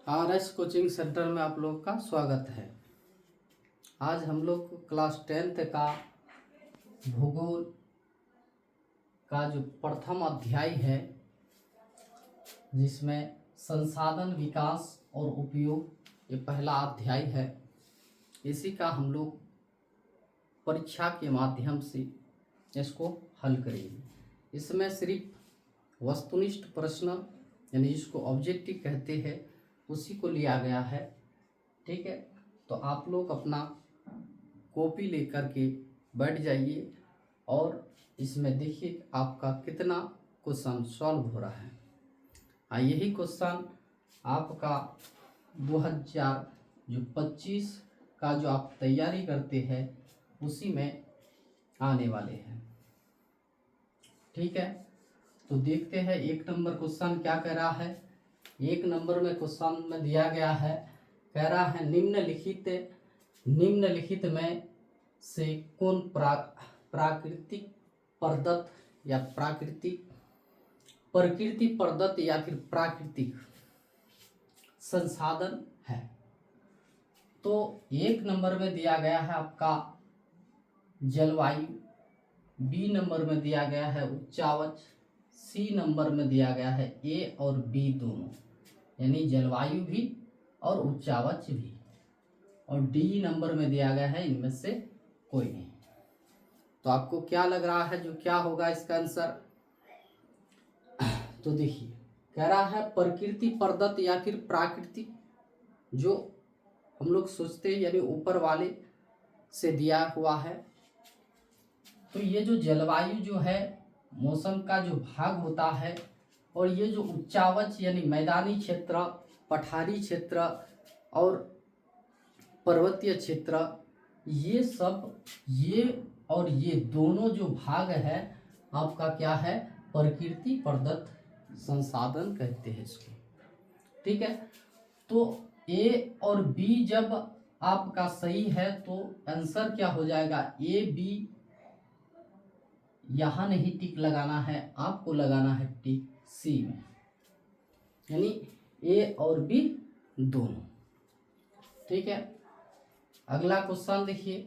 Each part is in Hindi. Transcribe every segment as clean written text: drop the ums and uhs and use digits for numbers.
RS कोचिंग सेंटर में आप लोग का स्वागत है। आज हम लोग क्लास 10th का भूगोल का जो प्रथम अध्याय है, जिसमें संसाधन विकास और उपयोग, ये पहला अध्याय है। इसी का हम लोग परीक्षा के माध्यम से इसको हल करेंगे। इसमें सिर्फ वस्तुनिष्ठ प्रश्न यानी जिसको ऑब्जेक्टिव कहते हैं उसी को लिया गया है। ठीक है, तो आप लोग अपना कॉपी लेकर के बैठ जाइए और इसमें देखिए आपका कितना क्वेश्चन सॉल्व हो रहा है। यही क्वेश्चन आपका 2025 का जो आप तैयारी करते हैं उसी में आने वाले हैं। ठीक है, तो देखते हैं 1 नंबर क्वेश्चन क्या कह रहा है। 1 नंबर में क्वेश्चन में दिया गया है, कह रहा है निम्नलिखित में से कौन प्राकृतिक प्रदत्त या प्रकृति प्रदत्त या फिर प्राकृतिक संसाधन है। तो 1 नंबर में दिया गया है आपका जलवायु, बी नंबर में दिया गया है उच्चावच, सी नंबर में दिया गया है ए और बी दोनों, यानी जलवायु भी और उच्चावच भी, और डी नंबर में दिया गया है इनमें से कोई नहीं। तो आपको क्या लग रहा है जो क्या होगा इसका आंसर? तो देखिए, कह रहा है प्रकृति प्रदत्त या फिर प्राकृतिक, जो हम लोग सोचते हैं यानी ऊपर वाले से दिया हुआ है। तो ये जो जलवायु जो है मौसम का जो भाग होता है, और ये जो उच्चावच यानी मैदानी क्षेत्र, पठारी क्षेत्र और पर्वतीय क्षेत्र, ये सब ये दोनों जो भाग है आपका क्या है, प्रकृति प्रदत्त संसाधन कहते हैं इसको। ठीक है, तो ए और बी जब आपका सही है तो आंसर क्या हो जाएगा, ए बी। यहाँ नहीं टिक लगाना है, आपको लगाना है टिक सी में, यानी ए और बी दोनों। ठीक है, अगला क्वेश्चन देखिए,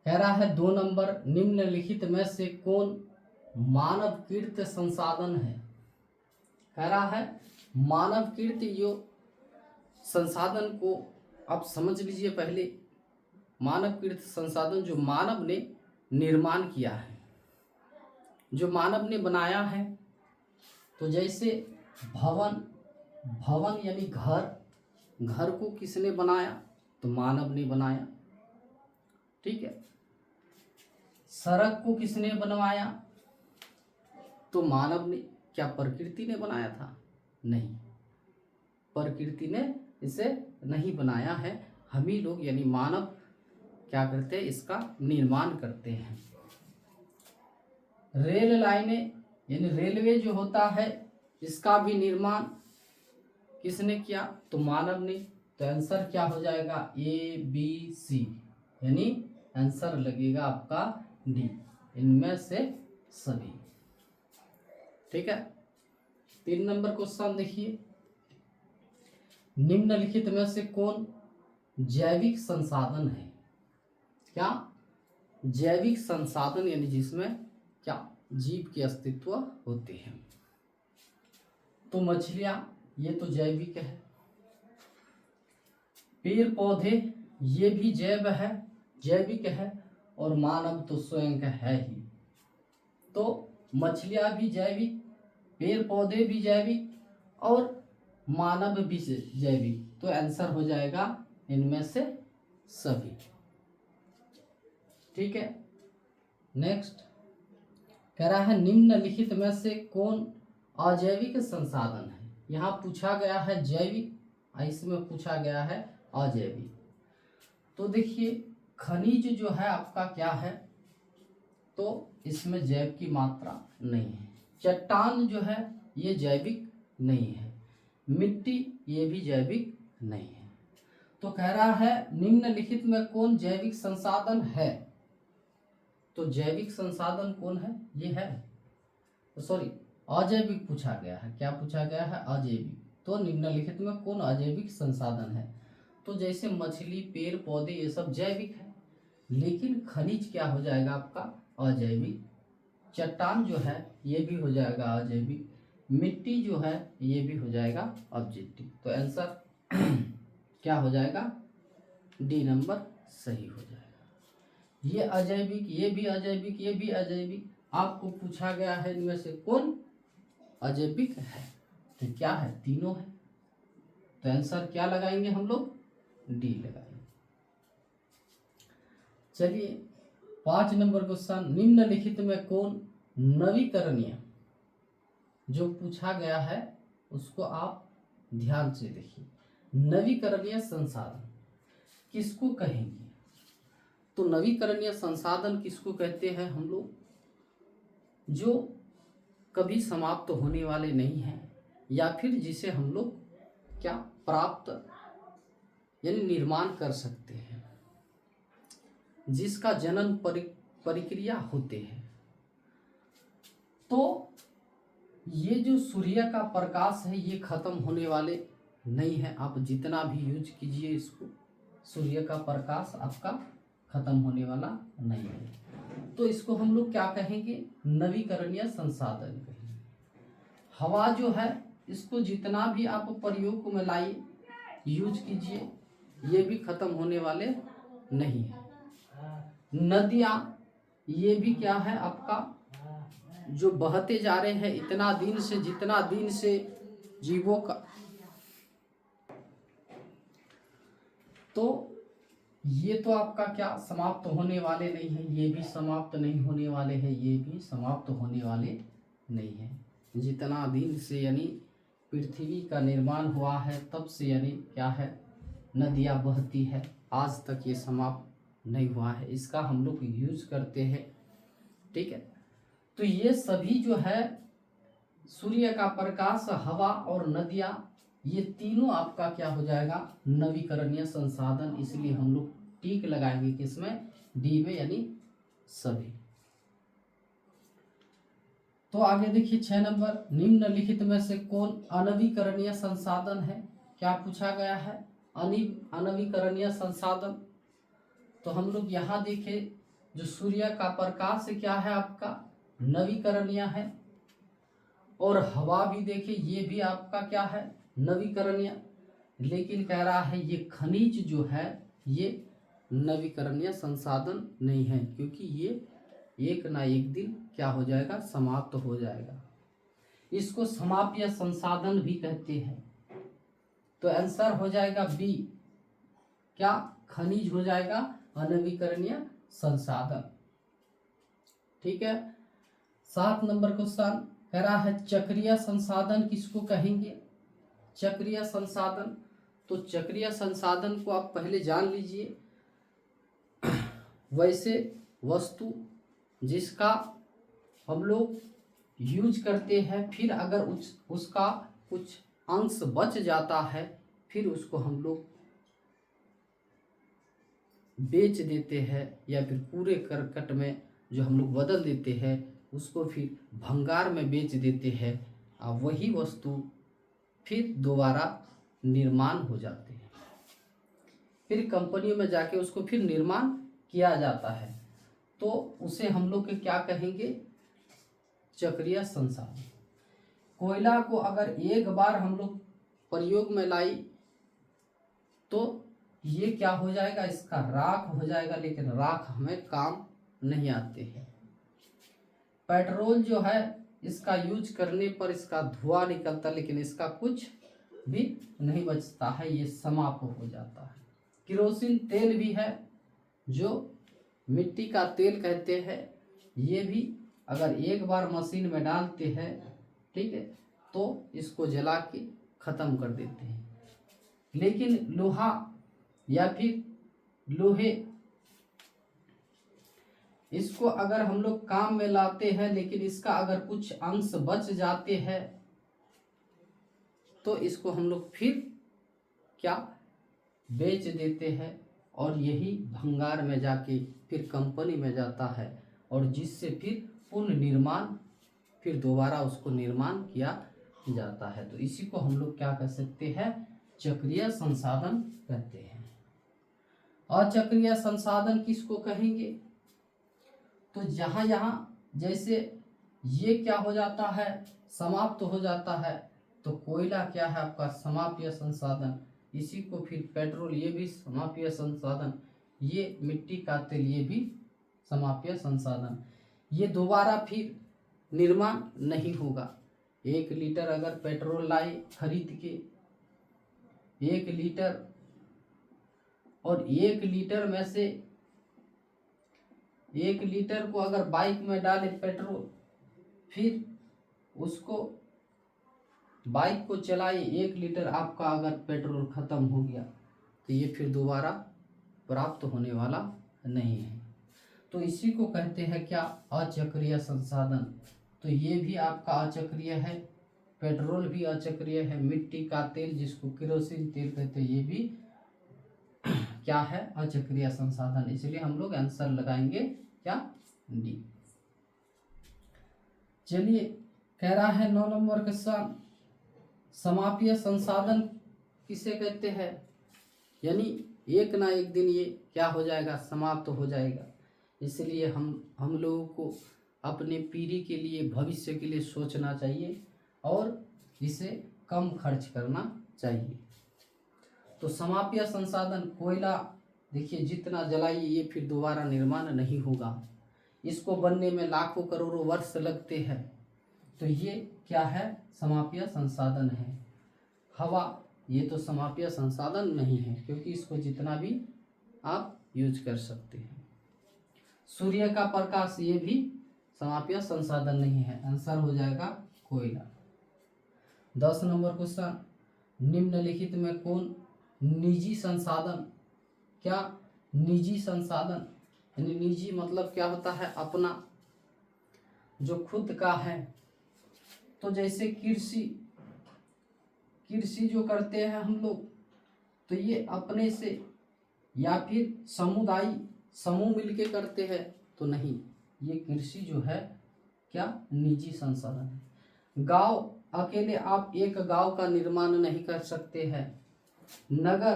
कह रहा है 2 नंबर, निम्नलिखित में से कौन मानवकृत संसाधन है। कह रहा है मानवकृत, जो संसाधन को आप समझ लीजिए पहले। मानवकृत संसाधन जो मानव ने निर्माण किया है, जो मानव ने बनाया है। तो जैसे भवन यानी घर को किसने बनाया, तो मानव ने बनाया। ठीक है, सड़क को किसने बनवाया, तो मानव ने। क्या प्रकृति ने बनाया था? नहीं, प्रकृति ने इसे नहीं बनाया है। हम ही लोग यानी मानव क्या करते हैं, इसका निर्माण करते हैं। रेल लाइनें यानी रेलवे जो होता है, इसका भी निर्माण किसने किया, तो मानव ने। तो आंसर क्या हो जाएगा, ए बी सी, यानी आंसर लगेगा आपका डी, इनमें से सभी। ठीक है, 3 नंबर क्वेश्चन देखिए, निम्नलिखित में से कौन जैविक संसाधन है। क्या जैविक संसाधन, यानी जिसमें क्या जीव के अस्तित्व होते हैं। तो मछलियां, ये तो जैविक है। पेड़ पौधे, ये भी जैविक है, और मानव तो स्वयं का है ही। तो मछलियां भी जैविक, पेड़ पौधे भी जैविक, और मानव भी जैविक। तो आंसर हो जाएगा इनमें से सभी। ठीक है, नेक्स्ट कह रहा है निम्नलिखित में से कौन अजैविक संसाधन है। यहाँ पूछा गया है जैविक, इसमें पूछा गया है अजैविक। तो देखिए, खनिज जो है आपका क्या है, तो इसमें जैव की मात्रा नहीं है। चट्टान जो है ये जैविक नहीं है। मिट्टी ये भी जैविक नहीं है। तो कह रहा है निम्नलिखित में कौन जैविक संसाधन है। तो जैविक संसाधन कौन है, ये है, तो सॉरी अजैविक पूछा गया है। क्या पूछा गया है, अजैविक। तो निम्नलिखित में कौन अजैविक संसाधन है? तो जैसे मछली, पेड़ पौधे ये सब जैविक है, लेकिन खनिज क्या हो जाएगा आपका? अजैविक। चट्टान जो है ये भी हो जाएगा अजैविक, मिट्टी जो है ये भी हो जाएगा ऑब्जेक्टिव। तो आंसर क्या हो जाएगा? डी नंबर सही हो जाएगा। ये अजैविक, ये भी अजैविक, ये भी अजैविक। आपको पूछा गया है इनमें से कौन अजैविक है, तो क्या है? तीनों है। तो आंसर क्या लगाएंगे हम लोग? डी लगाएंगे। चलिए 5 नंबर क्वेश्चन, निम्नलिखित में कौन नवीकरणीय, जो पूछा गया है उसको आप ध्यान से देखिए। नवीकरणीय संसाधन किसको कहेंगे? तो नवीकरणीय संसाधन किसको कहते हैं हम लोग? जो कभी समाप्त होने वाले नहीं हैं, या फिर जिसे हम लोग क्या प्राप्त यानी निर्माण कर सकते हैं, जिसका जनन प्रक्रिया होते हैं। तो ये जो सूर्य का प्रकाश है ये खत्म होने वाले नहीं है। आप जितना भी यूज कीजिए इसको, सूर्य का प्रकाश आपका खत्म होने वाला नहीं है। तो इसको हम लोग क्या कहेंगे? नवीकरणीय संसाधन कहेंगे। हवा जो है इसको जितना भी आप प्रयोग में लाइए, यूज कीजिए, ये भी खत्म होने वाले नहीं है। नदियाँ ये भी क्या है आपका, जो बहते जा रहे हैं इतना दिन से, जितना दिन से जीवों का, तो ये तो आपका क्या समाप्त होने वाले नहीं है, ये भी समाप्त नहीं होने वाले हैं, ये भी समाप्त होने वाले नहीं है। जितना दिन से यानी पृथ्वी का निर्माण हुआ है तब से यानी क्या है, नदियाँ बहती है, आज तक ये समाप्त नहीं हुआ है। इसका हम लोग यूज करते हैं, ठीक है। तो ये सभी जो है सूर्य का प्रकाश, हवा और नदियाँ, ये तीनों आपका क्या हो जाएगा? नवीकरणीय संसाधन। इसलिए हम लोग टिक लगाएंगे किसमें? डी में, यानी सभी। तो आगे देखिए 6 नंबर, निम्नलिखित में से कौन अनवीकरणीय संसाधन है? क्या पूछा गया है? अनवीकरणीय संसाधन। तो हम लोग यहाँ देखे, जो सूर्य का प्रकाश क्या है आपका? नवीकरणीय है। और हवा भी देखे, ये भी आपका क्या है? नवीकरणीय। लेकिन कह रहा है ये खनिज जो है ये नवीकरणीय संसाधन नहीं है, क्योंकि ये एक ना एक दिन क्या हो जाएगा? समाप्त हो जाएगा। इसको समाप्य संसाधन भी कहते हैं। तो आंसर हो जाएगा बी, क्या? खनिज हो जाएगा अनवीकरणीय संसाधन, ठीक है। 7 नंबर क्वेश्चन कह रहा है चक्रीय संसाधन किसको कहेंगे? चक्रीय संसाधन। तो चक्रीय संसाधन को आप पहले जान लीजिए। वैसे वस्तु जिसका हम लोग यूज करते हैं, फिर अगर उसका कुछ अंश बच जाता है, फिर उसको हम लोग बेच देते हैं, या फिर कूड़े करकट में जो हम लोग बदल देते हैं, उसको फिर भंगार में बेच देते हैं, और वही वस्तु फिर दोबारा निर्माण हो जाते हैं। फिर कंपनियों में जाके उसको फिर निर्माण किया जाता है, तो उसे हम लोग क्या कहेंगे? चक्रीय संसाधन। कोयला को अगर एक बार हम लोग प्रयोग में लाई तो ये क्या हो जाएगा? इसका राख हो जाएगा, लेकिन राख हमें काम नहीं आते हैं। पेट्रोल जो है इसका यूज करने पर इसका धुआं निकलता, लेकिन इसका कुछ भी नहीं बचता है, ये समाप्त हो जाता है। केरोसिन तेल भी है, जो मिट्टी का तेल कहते हैं, ये भी अगर एक बार मशीन में डालते हैं, ठीक है, तो इसको जला के ख़त्म कर देते हैं। लेकिन लोहा या फिर लोहे, इसको अगर हम लोग काम में लाते हैं, लेकिन इसका अगर कुछ अंश बच जाते हैं, तो इसको हम लोग फिर क्या बेच देते हैं, और यही भंगार में जाके फिर कंपनी में जाता है, और जिससे फिर पुनर्निर्माण, फिर दोबारा उसको निर्माण किया जाता है। तो इसी को हम लोग क्या कह सकते हैं, चक्रीय संसाधन कहते हैं। अचक्रीय संसाधन किसको कहेंगे, तो जहाँ यहाँ जैसे ये क्या हो जाता है, समाप्त हो जाता है, तो कोयला क्या है आपका समाप्य संसाधन, इसी को फिर पेट्रोल ये भी समाप्य संसाधन, ये मिट्टी का तेल ये भी समाप्य संसाधन। ये दोबारा फिर निर्माण नहीं होगा। 1 लीटर अगर पेट्रोल लाए खरीद के, 1 लीटर, और 1 लीटर में से 1 लीटर को अगर बाइक में डाले पेट्रोल, फिर उसको बाइक को चलाए, 1 लीटर आपका अगर पेट्रोल खत्म हो गया, तो ये फिर दोबारा प्राप्त होने वाला नहीं है। तो इसी को कहते हैं क्या, अचक्रीय संसाधन। तो ये भी आपका अचक्रीय है, पेट्रोल भी अचक्रीय है, मिट्टी का तेल जिसको केरोसिन तेल कहते हैं ये भी क्या है, अचक्रीय संसाधन। इसलिए हम लोग आंसर लगाएंगे क्या, डी। चलिए, कह रहा है 9 नंबर क्वेश्चन, समापीय संसाधन किसे कहते हैं, यानी एक ना एक दिन ये क्या हो जाएगा, समाप्त हो जाएगा। इसलिए हम लोगों को अपने पीढ़ी के लिए, भविष्य के लिए सोचना चाहिए और इसे कम खर्च करना चाहिए। तो समाप्य संसाधन कोयला, देखिए जितना जलाइए ये फिर दोबारा निर्माण नहीं होगा, इसको बनने में लाखों करोड़ों वर्ष लगते हैं। तो ये क्या है, समाप्य संसाधन है। हवा, ये तो समाप्य संसाधन नहीं है, क्योंकि इसको जितना भी आप यूज कर सकते हैं। सूर्य का प्रकाश, ये भी समाप्य संसाधन नहीं है, आंसर हो जाएगा कोयला। 10 नंबर क्वेश्चन, निम्नलिखित में कौन निजी संसाधन, क्या निजी संसाधन, यानी निजी मतलब क्या होता है, अपना जो खुद का है। तो जैसे कृषि जो करते हैं हम लोग, तो ये अपने से या फिर समूह मिलके करते हैं, तो नहीं, ये कृषि जो है क्या, निजी संसाधन है। गांव, अकेले आप एक गांव का निर्माण नहीं कर सकते हैं। नगर,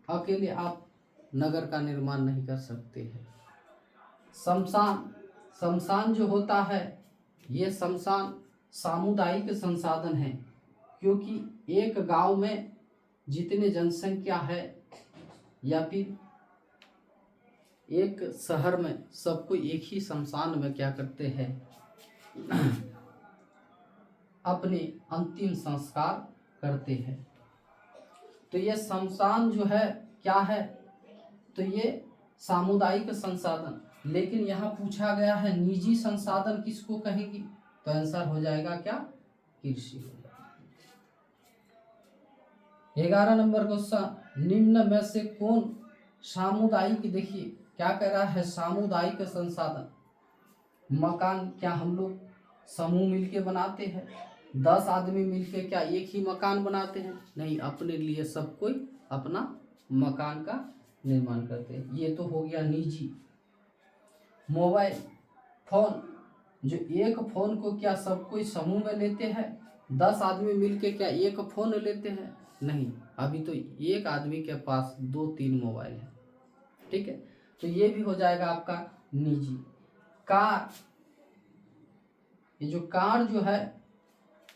अकेले आप नगर का निर्माण नहीं कर सकते हैं। शमशान जो होता है, ये शमशान सामुदायिक संसाधन है, क्योंकि एक गांव में जितने जनसंख्या है या फिर एक शहर में, सबको एक ही शमशान में क्या करते हैं, अपने अंतिम संस्कार करते हैं। तो ये शमशान जो है क्या है, तो ये सामुदायिक संसाधन। लेकिन यहाँ पूछा गया है निजी संसाधन किसको कहेगी, तो आंसर हो जाएगा क्या, कृषि हो जाएगा। 11 नंबर क्वेश्चन, निम्न में से कौन सामुदायिक, देखिए क्या कह रहा है, सामुदायिक संसाधन। मकान क्या हम लोग समूह मिलके बनाते हैं, 10 आदमी मिलके क्या एक ही मकान बनाते हैं, नहीं, अपने लिए सब कोई अपना मकान का निर्माण करते हैं। ये तो हो गया निजी। मोबाइल फोन, जो एक फोन को क्या सब कोई समूह में लेते हैं, 10 आदमी मिलके क्या एक फोन लेते हैं, नहीं, अभी तो एक आदमी के पास 2-3 मोबाइल है, ठीक है। तो ये भी हो जाएगा आपका निजी। कार, ये जो कार जो है,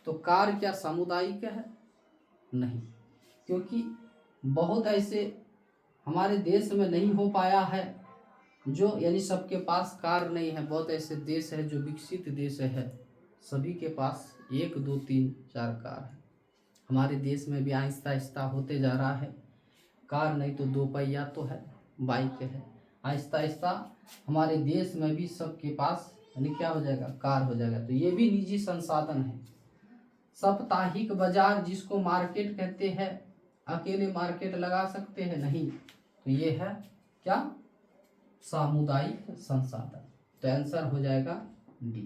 तो कार क्या सामुदायिक है, नहीं, क्योंकि बहुत ऐसे हमारे देश में नहीं हो पाया है जो, यानी सबके पास कार नहीं है। बहुत ऐसे देश है जो विकसित देश है, सभी के पास 1, 2, 3, 4 कार है। हमारे देश में भी आहिस्ता आहिस्ता होते जा रहा है, कार नहीं तो 2 पहिया तो है, बाइक है। आहिस्ता आहिस्ता हमारे देश में भी सबके पास यानी क्या हो जाएगा, कार हो जाएगा। तो ये भी निजी संसाधन है। साप्ताहिक बाजार जिसको मार्केट कहते हैं, अकेले मार्केट लगा सकते हैं, नहीं, तो ये है क्या, सामुदायिक संसाधन। तो आंसर हो जाएगा डी,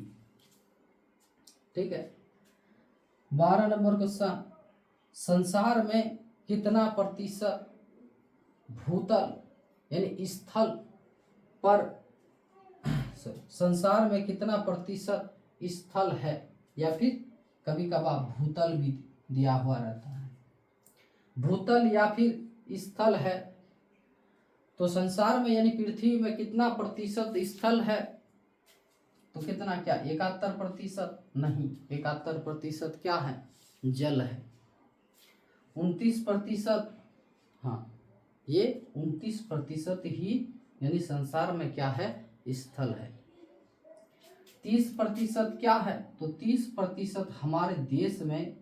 ठीक है। 12 नंबर क्वेश्चन, संसार में कितना प्रतिशत भूतल यानी स्थल पर, संसार में कितना प्रतिशत स्थल है या फिर कभी कभार भूतल भी दिया हुआ रहता है। भूतल या फिर स्थल है, तो संसार में यानी पृथ्वी में कितना प्रतिशत स्थल है, तो कितना, क्या 71%? नहीं, 71% क्या है, जल है। 29%, हाँ, ये 29% ही यानी संसार में क्या है, स्थल है। 30% क्या है, तो 30% हमारे देश में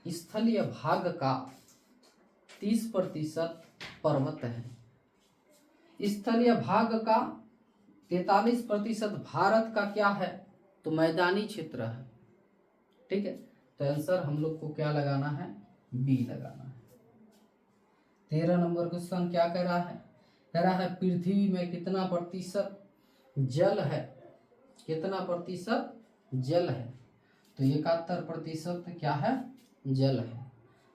स्थलीय भाग का 30% पर्वत है। स्थलीय भाग का 43% भारत का क्या है, तो मैदानी क्षेत्र है। ठीक है, तो आंसर हम लोग को क्या लगाना है, बी लगाना है। 13 नंबर क्वेश्चन क्या कह रहा है, कह रहा है पृथ्वी में कितना प्रतिशत जल है, कितना प्रतिशत जल है, तो 71% क्या है, जल है।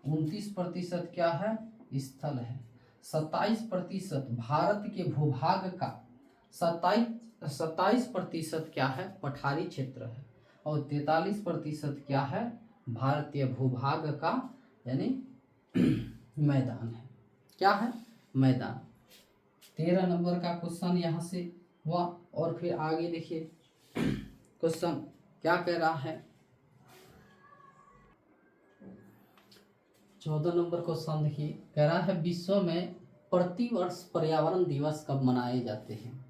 29% क्या है, स्थल है। 27% भारत के भूभाग का 27% क्या है, पठारी क्षेत्र है। और 43% क्या है, भारतीय भूभाग का यानी मैदान है। क्या है, मैदान। 13 नंबर का क्वेश्चन यहाँ से हुआ। और फिर आगे देखिए क्वेश्चन क्या कह रहा है, 14 नंबर क्वेश्चन देखिए, कह रहा है विश्व में प्रतिवर्ष पर्यावरण दिवस कब मनाए जाते हैं।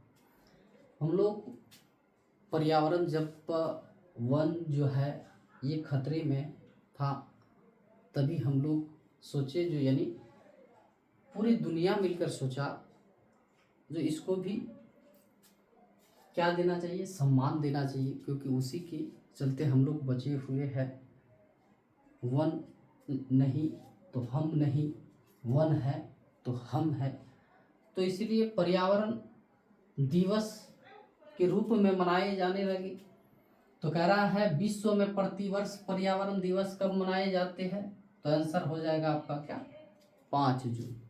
हम लोग पर्यावरण जब वन जो है ये खतरे में था, तभी हम लोग सोचे, जो यानी पूरी दुनिया मिलकर सोचा, जो इसको भी क्या देना चाहिए, सम्मान देना चाहिए, क्योंकि उसी के चलते हम लोग बचे हुए हैं। वन नहीं तो हम नहीं, वन है तो हम है, तो इसलिए पर्यावरण दिवस के रूप में मनाए जाने लगे। तो कह रहा है विश्व में प्रतिवर्ष पर्यावरण दिवस कब मनाए जाते हैं, तो आंसर हो जाएगा आपका क्या, 5 जून।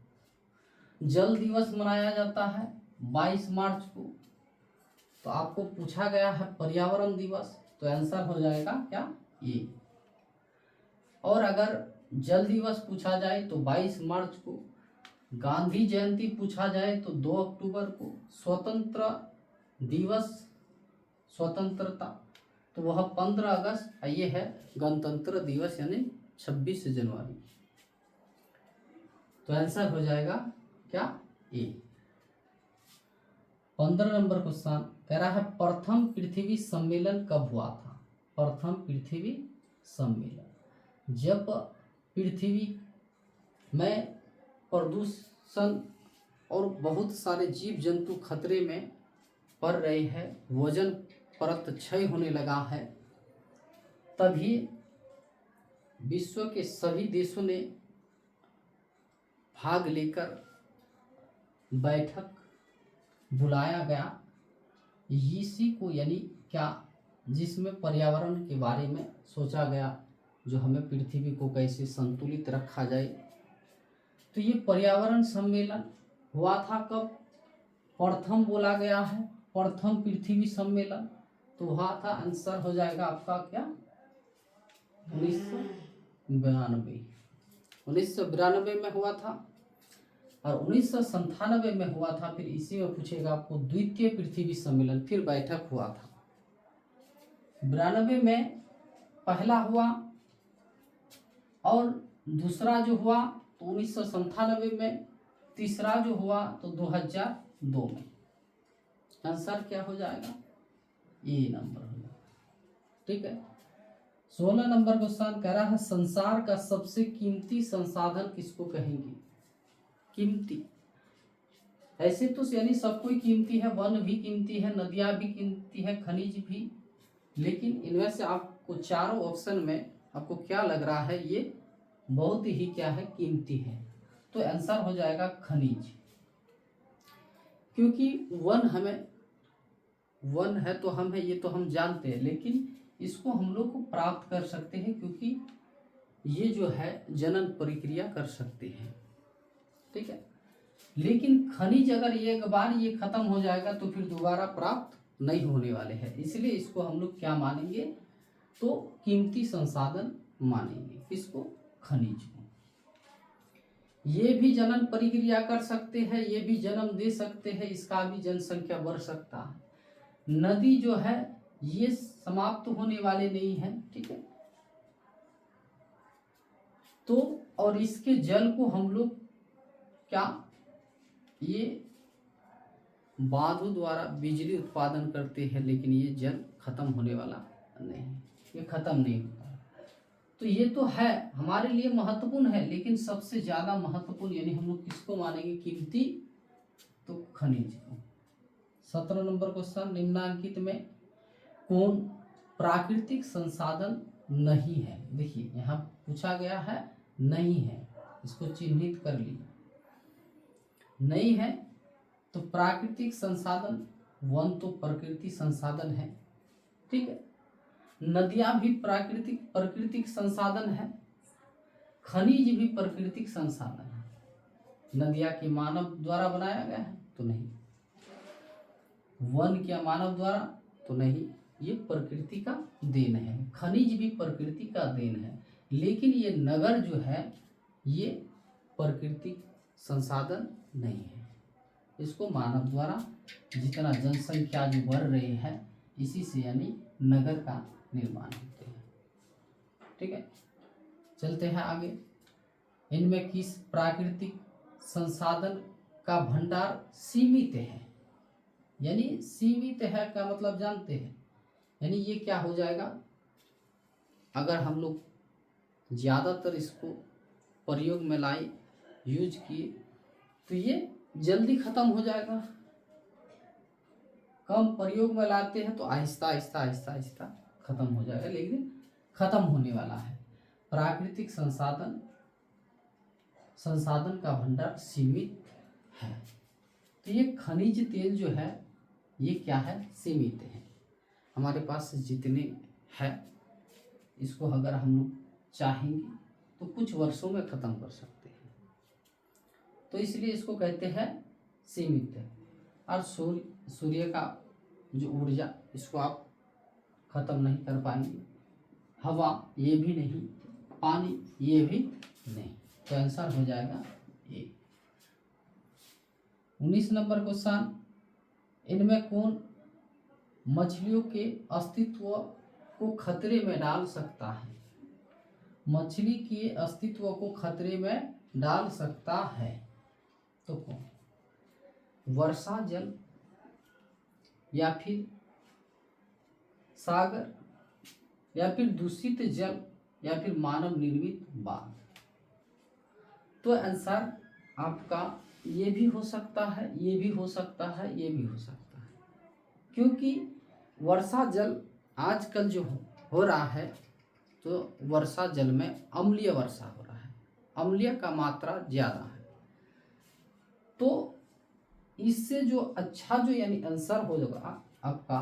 जल दिवस मनाया जाता है 22 मार्च को। तो आपको पूछा गया है पर्यावरण दिवस, तो आंसर हो जाएगा क्या, ये। और अगर जल दिवस पूछा जाए तो 22 मार्च को। गांधी जयंती पूछा जाए तो 2 अक्टूबर को। स्वतंत्र दिवस, स्वतंत्रता, तो वह 15 अगस्त। ये है गणतंत्र दिवस यानी 26 जनवरी। तो आंसर हो जाएगा क्या, ए। 15 नंबर क्वेश्चन कह रहा है प्रथम पृथ्वी सम्मेलन कब हुआ था। प्रथम पृथ्वी सम्मेलन, जब पृथ्वी में प्रदूषण और बहुत सारे जीव जंतु खतरे में पड़ रहे हैं, वजन परत क्षय होने लगा है, तभी विश्व के सभी देशों ने भाग लेकर बैठक बुलाया गया, इसी को यानी क्या, जिसमें पर्यावरण के बारे में सोचा गया, जो हमें पृथ्वी को कैसे संतुलित रखा जाए। तो ये पर्यावरण सम्मेलन हुआ था कब, प्रथम बोला गया है, प्रथम पृथ्वी सम्मेलन तो हुआ था, आंसर हो जाएगा आपका क्या, 1992। 1992 में हुआ था। और 1997 में हुआ था। फिर इसी में पूछेगा आपको द्वितीय पृथ्वी सम्मेलन, फिर बैठक हुआ था। 92 में पहला हुआ, और दूसरा जो हुआ तो 1997 में, तीसरा जो हुआ तो 2002 में। आंसर क्या हो जाएगा, ए नंबर हो जाएगा। ठीक है। 16 नंबर क्वेश्चन कह रहा है संसार का सबसे कीमती संसाधन किसको कहेंगे। कीमती, ऐसे तो यानी सब कोई कीमती है, वन भी कीमती है, नदियां भी कीमती है, खनिज भी, लेकिन इनमें से आपको चारों ऑप्शन में आपको क्या लग रहा है, ये बहुत ही क्या है, कीमती है। तो आंसर हो जाएगा खनिज, क्योंकि वन हमें, वन है तो हम है, ये तो हम जानते हैं, लेकिन इसको हम लोग को प्राप्त कर सकते हैं, क्योंकि ये जो है जनन प्रक्रिया कर सकते हैं। ठीक है। लेकिन खनिज अगर एक बार ये खत्म हो जाएगा तो फिर दोबारा प्राप्त नहीं होने वाले हैं, इसलिए इसको हम लोग क्या मानेंगे, तो कीमती संसाधन मानेंगे। किसको? खनिज को। ये भी जनन प्रक्रिया कर सकते हैं, ये भी जन्म दे सकते हैं, इसका भी जनसंख्या बढ़ सकता है। नदी जो है ये समाप्त होने वाले नहीं है, ठीक है। तो और इसके जल को हम लोग क्या, ये बांधों द्वारा बिजली उत्पादन करते हैं, लेकिन ये जल खत्म होने वाला नहीं, ये खत्म नहीं होता। तो ये तो है हमारे लिए महत्वपूर्ण है, लेकिन सबसे ज्यादा महत्वपूर्ण यानी हम लोग किसको मानेंगे कीमती? तो खनिज को। 17 नंबर क्वेश्चन, निम्नांकित में कौन प्राकृतिक संसाधन नहीं है? देखिए यहाँ पूछा गया है नहीं है, इसको चिन्हित कर लीजिए। नहीं है तो प्राकृतिक संसाधन, वन तो प्रकृति संसाधन है, ठीक है। नदियां भी प्राकृतिक संसाधन है, खनिज भी प्राकृतिक संसाधन है। नदियां के मानव द्वारा बनाया गया है तो नहीं, वन क्या मानव द्वारा तो नहीं, ये प्रकृति का देन है। खनिज भी प्रकृति का देन है, लेकिन ये नगर जो है ये प्राकृतिक संसाधन नहीं है। इसको मानव द्वारा जितना जनसंख्या जो बढ़ रही है इसी से यानी नगर का निर्माण होते हैं, ठीक है। चलते हैं आगे। इनमें किस प्राकृतिक संसाधन का भंडार सीमित है? यानी सीमित है का मतलब जानते हैं, यानी ये क्या हो जाएगा, अगर हम लोग ज़्यादातर इसको प्रयोग में लाए, यूज किए, तो ये जल्दी खत्म हो जाएगा। कम प्रयोग में लाते हैं तो आहिस्ता आहिस्ता आहिस्ता आहिस्ता खत्म हो जाएगा, लेकिन खत्म होने वाला है। प्राकृतिक संसाधन का भंडार सीमित है। तो ये खनिज तेल जो है ये क्या है, सीमित है। हमारे पास जितने हैं इसको अगर हम लोग चाहेंगे तो कुछ वर्षों में ख़त्म कर सकते हैं, तो इसलिए इसको कहते हैं सीमित है। और सूर्य का जो ऊर्जा इसको आप ख़त्म नहीं कर पाएंगे, हवा ये भी नहीं, पानी ये भी नहीं, तो आंसर हो जाएगा ए। 19 नंबर क्वेश्चन, इनमें कौन मछलियों के अस्तित्व को खतरे में डाल सकता है? मछली के अस्तित्व को खतरे में डाल सकता है तो कौन? वर्षा जल या फिर सागर या फिर दूषित जल या फिर मानव निर्मित बांध? तो आंसर आपका ये भी हो सकता है, ये भी हो सकता है, ये भी हो सकता है, क्योंकि वर्षा जल आजकल जो हो रहा है तो वर्षा जल में अम्लीय वर्षा हो रहा है, अम्लीय का मात्रा ज़्यादा है, तो इससे जो अच्छा जो यानी आंसर होगा आपका,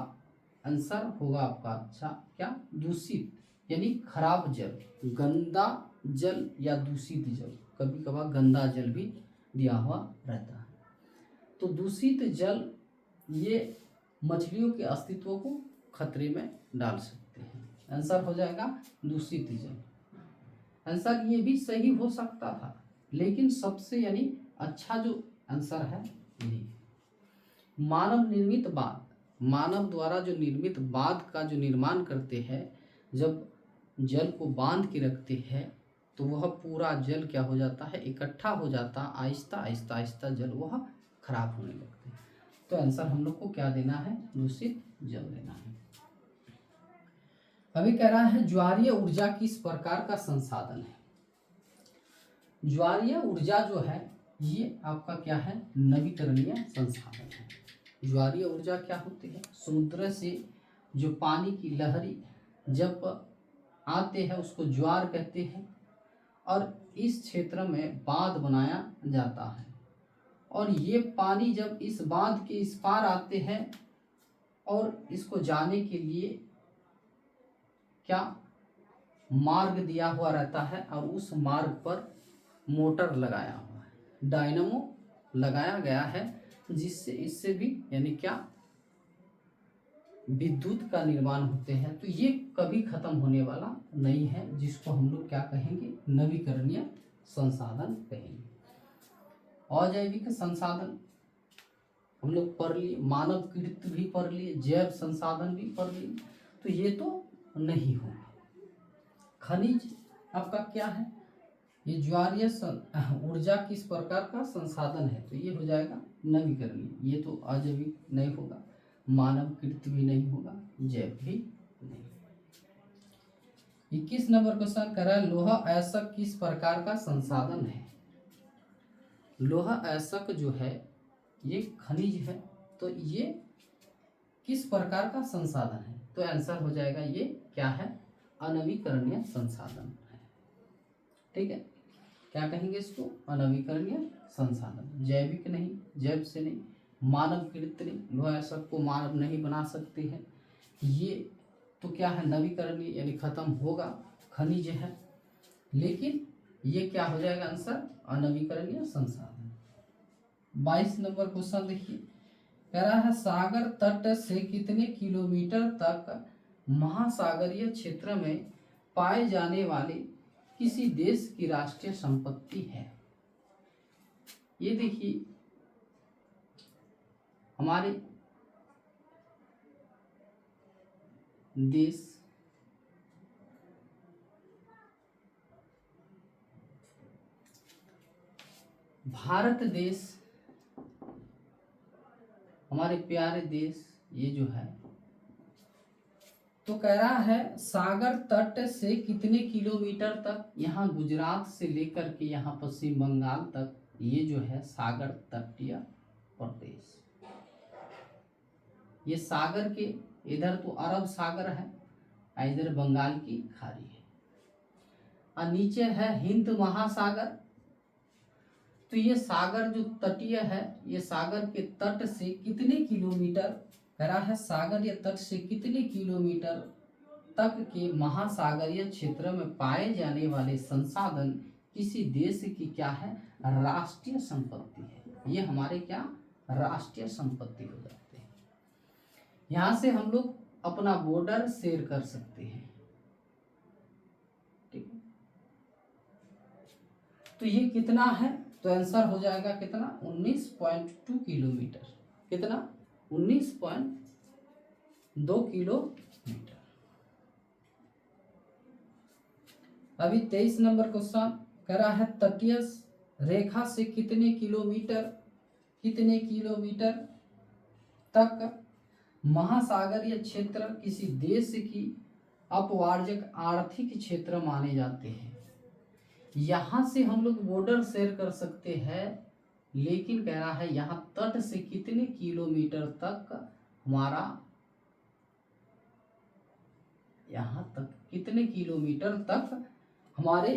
आंसर होगा आपका अच्छा क्या, दूषित यानी खराब जल, गंदा जल या दूषित जल, कभी कभार गंदा जल भी दिया हुआ रहता है। तो दूषित जल ये मछलियों के अस्तित्व को खतरे में डाल सकते हैं, आंसर हो जाएगा दूषित जल। आंसर ये भी सही हो सकता था, लेकिन सबसे यानी अच्छा जो आंसर है यही। मानव निर्मित बांध, मानव द्वारा जो निर्मित बांध का जो निर्माण करते हैं, जब जल को बांध के रखते हैं तो वह पूरा जल क्या हो जाता है, इकट्ठा हो जाता, आहिस्ता आहिस्ता आहिस्ता जल वह खराब होने लगते हैं। तो आंसर हम लोग को क्या देना है, दूषित जल देना है। अभी कह रहा है ज्वारीय ऊर्जा किस प्रकार का संसाधन है? ज्वारीय ऊर्जा जो है ये आपका क्या है, नवीकरणीय संसाधन है। ज्वारीय ऊर्जा क्या होती है, समुद्र से जो पानी की लहरी जब आते हैं उसको ज्वार कहते हैं, और इस क्षेत्र में बांध बनाया जाता है, और ये पानी जब इस बांध के इस पार आते हैं और इसको जाने के लिए क्या मार्ग दिया हुआ रहता है, और उस मार्ग पर मोटर लगाया हुआ है, डायनामो लगाया गया है, जिससे इससे भी यानी क्या विद्युत का निर्माण होते हैं, तो ये कभी खत्म होने वाला नहीं है, जिसको हम लोग क्या कहेंगे, नवीकरणीय संसाधन कहेंगे। अजैविक संसाधन हम लोग पढ़ लिए, मानवकृत भी पढ़ लिए, जैव संसाधन भी पढ़ लिए, तो ये तो नहीं होगा। खनिज आपका क्या है, ये ज्वारीय ऊर्जा किस प्रकार का संसाधन है, तो ये हो जाएगा नवीकरणीय। ये तो अजैविक नहीं होगा, मानवकृत भी नहीं होगा, जैव भी नहीं। 21 नंबर क्वेश्चन कह रहा है लोहा अयस्क किस प्रकार का संसाधन है। लोहा अयस्क जो है ये खनिज है, तो ये किस प्रकार का संसाधन है, तो आंसर हो जाएगा ये क्या है, अनवीकरणीय संसाधन है। ठीक है, क्या कहेंगे इसको, अनवीकरणीय संसाधन। जैविक नहीं, जैव से नहीं, मानवकृत नहीं, लोहा अयस्क को मानव नहीं बना सकते हैं, ये तो क्या है, नवीकरणीय यानी खत्म होगा, खनिज है। लेकिन ये क्या हो जाएगा आंसर, अनवीकरणीय संसाधन। 22 नंबर क्वेश्चन देखिए, कह रहा है सागर तट से कितने किलोमीटर तक महासागरीय क्षेत्र में पाए जाने वाले किसी देश की राष्ट्रीय संपत्ति है। ये देखिए हमारे देश भारत देश, हमारे प्यारे देश, ये जो है तो कह रहा है सागर तट से कितने किलोमीटर तक, यहाँ गुजरात से लेकर के यहाँ पश्चिम बंगाल तक, ये जो है सागर तटीय प्रदेश। ये सागर के इधर तो अरब सागर है, इधर बंगाल की खाड़ी है, और नीचे है हिंद महासागर। तो ये सागर जो तटीय है, ये सागर के तट से कितने किलोमीटर, कह रहा है सागर या तट से कितने किलोमीटर तक के महासागरीय क्षेत्र में पाए जाने वाले संसाधन किसी देश की क्या है, राष्ट्रीय संपत्ति है। ये हमारे क्या, राष्ट्रीय संपत्ति हो जाते हैं। यहाँ से हम लोग अपना बॉर्डर शेयर कर सकते हैं। ठीक है, तो ये कितना है, तो आंसर हो जाएगा कितना, 19.2 किलोमीटर। कितना, 19.2 किलोमीटर। अभी 23 नंबर क्वेश्चन कह रहा है तटीय रेखा से कितने किलोमीटर तक महासागरीय क्षेत्र किसी देश की अपवार्जक आर्थिक क्षेत्र माने जाते हैं। यहाँ से हम लोग बॉर्डर शेयर कर सकते हैं, लेकिन कह रहा है यहाँ तट से कितने किलोमीटर तक हमारा, यहाँ तक कितने किलोमीटर तक हमारे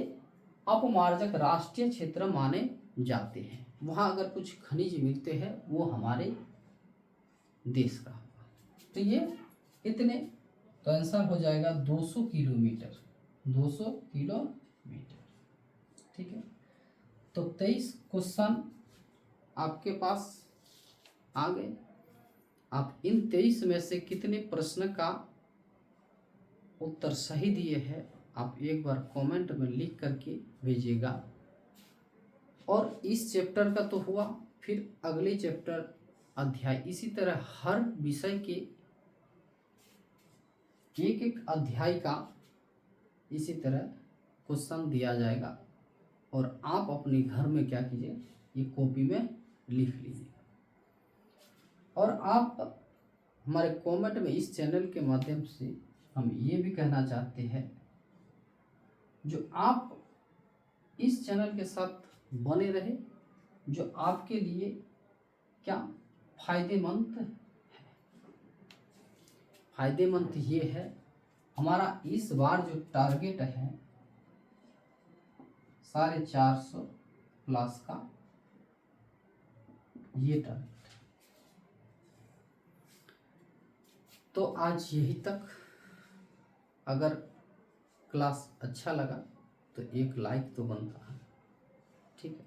अपमार्जक राष्ट्रीय क्षेत्र माने जाते हैं। वहाँ अगर कुछ खनिज मिलते हैं वो हमारे देश का होगा। तो ये कितने, तो आंसर हो जाएगा 200 किलोमीटर। 200 किलोमीटर। ठीक है, तो 23 क्वेश्चन आपके पास आ गए। आप इन 23 में से कितने प्रश्न का उत्तर सही दिए हैं, आप एक बार कमेंट में लिख करके भेजिएगा। और इस चैप्टर का तो हुआ, फिर अगले चैप्टर अध्याय, इसी तरह हर विषय के एक एक अध्याय का इसी तरह क्वेश्चन दिया जाएगा, और आप अपने घर में क्या कीजिए, ये कॉपी में लिख लीजिए। और आप हमारे कमेंट में इस चैनल के माध्यम से हम ये भी कहना चाहते हैं, जो आप इस चैनल के साथ बने रहे, जो आपके लिए क्या फायदेमंद है। फायदेमंद ये है, हमारा इस बार जो टारगेट है 450 प्लस का, ये टारगेट। तो आज यही तक। अगर क्लास अच्छा लगा तो एक लाइक तो बनता है। ठीक है।